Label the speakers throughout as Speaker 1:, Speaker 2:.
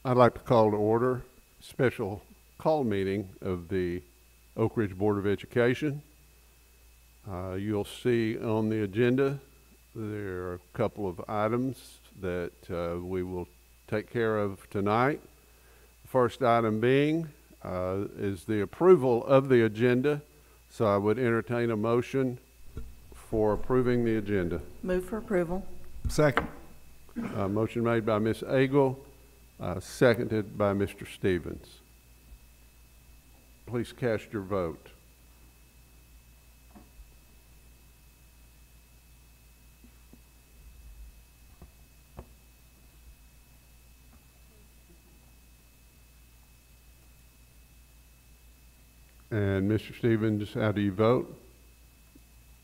Speaker 1: I'd like to call to order a special call meeting of the Oak Ridge Board of Education. You'll see on the agenda there are a couple of items that we will take care of tonight. The first item being is the approval of the agenda. So I would entertain a motion for approving the agenda.
Speaker 2: Move for approval.
Speaker 3: Second.
Speaker 1: Motion made by Ms. Agle, seconded by Mr. Stevens. Please cast your vote. And Mr. Stevens, how do you vote?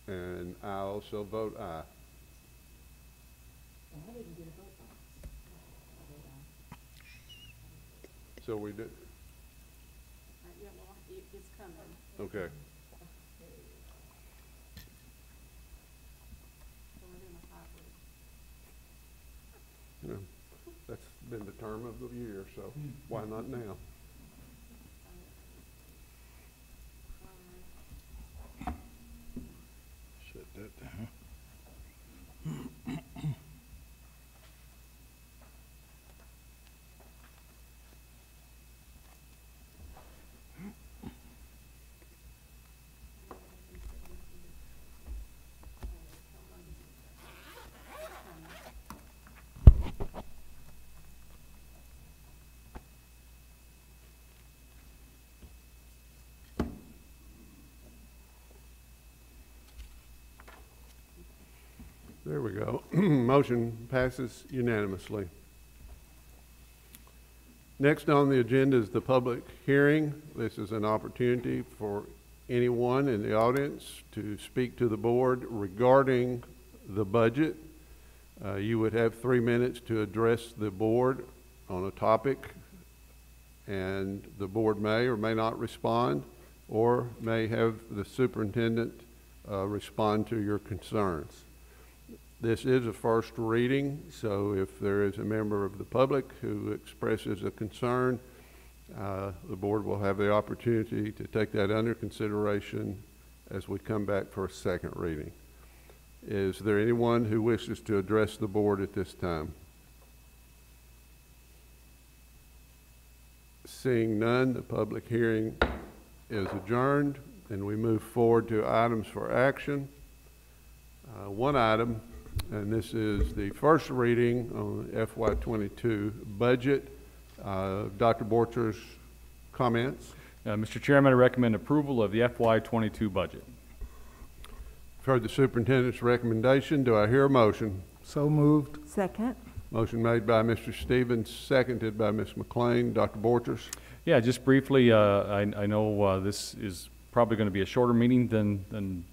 Speaker 1: And I also vote aye.
Speaker 2: I didn't get a vote box.
Speaker 1: So we did.
Speaker 2: Yeah, well, it's coming.
Speaker 1: Okay. Yeah, that's been the term of the year, so why not now?
Speaker 3: Shut that down.
Speaker 1: There we go. Motion passes unanimously. Next on the agenda is the public hearing. This is an opportunity for anyone in the audience to speak to the board regarding the budget. You would have 3 minutes to address the board on a topic, and the board may or may not respond, or may have the superintendent respond to your concerns. This is a first reading, so if there is a member of the public who expresses a concern, the board will have the opportunity to take that under consideration as we come back for a second reading. Is there anyone who wishes to address the board at this time? Seeing none, the public hearing is adjourned, and we move forward to items for action. One item, and this is the first reading on FY22 budget. Dr. Borcher's comments.
Speaker 4: Mr. Chairman, I recommend approval of the FY22 budget.
Speaker 1: I've heard the superintendent's recommendation. Do I hear a motion?
Speaker 3: So moved.
Speaker 2: Second.
Speaker 1: Motion made by Mr. Stevens, seconded by Ms. McLean. Dr. Borchers.
Speaker 4: Yeah, just briefly, I know this is probably going to be a shorter meeting than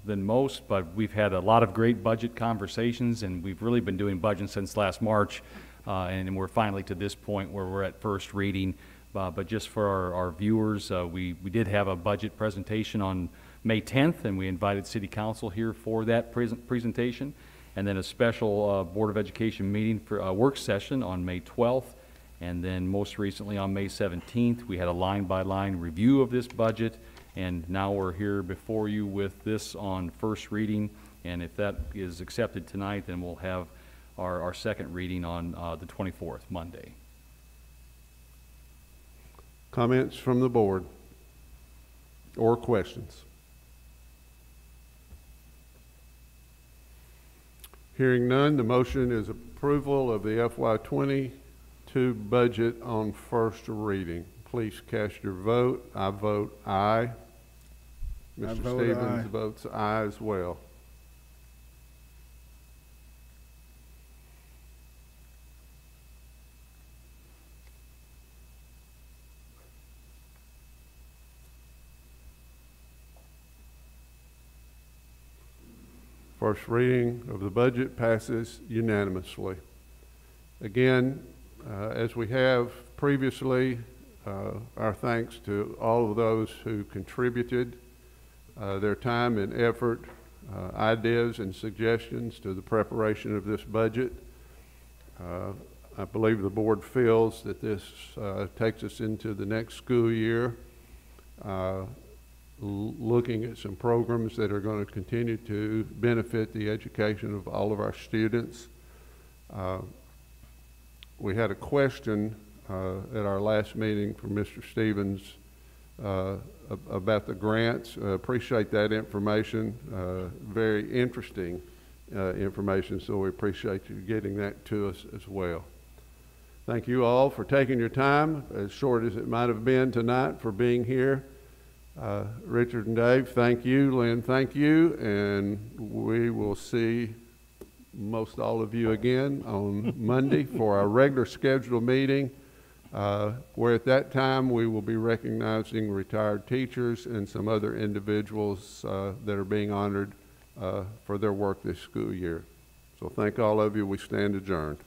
Speaker 4: most, but we've had a lot of great budget conversations, and we've really been doing budget since last March, and we're finally to this point where we're at first reading. But just for our viewers, we did have a budget presentation on May 10th, and we invited City Council here for that presentation, and then a special Board of Education meeting for a work session on May 12th, and then most recently on May 17th, we had a line-by-line review of this budget. And now we're here before you with this on first reading, and if that is accepted tonight, then we'll have our second reading on the 24th, Monday.
Speaker 1: Comments from the board or questions? Hearing none, the motion is approval of the FY22 budget on first reading. Please cast your vote. I vote aye. Mr. Stevens votes aye as well. First reading of the budget passes unanimously. Again, as we have previously, our thanks to all of those who contributed their time and effort, ideas and suggestions to the preparation of this budget. I believe the board feels that this takes us into the next school year, looking at some programs that are going to continue to benefit the education of all of our students. We had a question at our last meeting from Mr. Stevens about the grants. Appreciate that information. Very interesting information, so we appreciate you getting that to us as well. Thank you all for taking your time, as short as it might have been tonight, for being here. Richard and Dave, thank you. Lynn, thank you. And we will see most all of you again on Monday for our regular scheduled meeting, where at that time we will be recognizing retired teachers and some other individuals that are being honored for their work this school year. So thank all of you. We stand adjourned.